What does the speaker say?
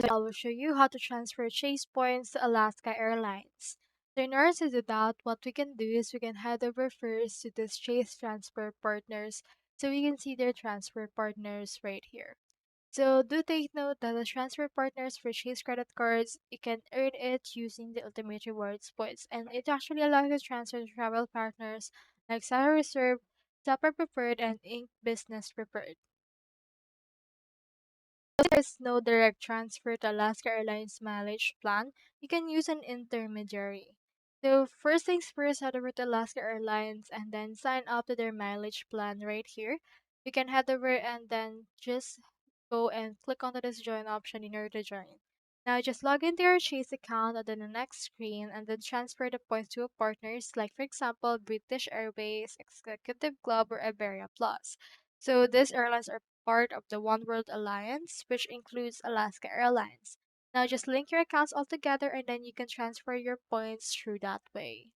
I will show you how to transfer Chase points to Alaska Airlines. So in order to do that, what we can do is we can head over first to this Chase transfer partners so we can see their transfer partners right here. So do take note that the transfer partners for Chase credit cards, you can earn it using the Ultimate Rewards points, and it actually allows you to transfer to travel partners like Star Reserve, Topper Preferred, and Ink Business Preferred. There's no direct transfer to Alaska Airlines mileage plan. You can use an intermediary. So first things first, head over to Alaska Airlines and then sign up to their mileage plan right here. You can head over and then just go and click onto this join option in order to join. Now just log into your Chase account and then the next screen and then transfer the points to partners like for example British Airways, Executive Club, or Iberia Plus. So these airlines are part of the One World Alliance, which includes Alaska Airlines. Now just link your accounts all together and then you can transfer your points through that way.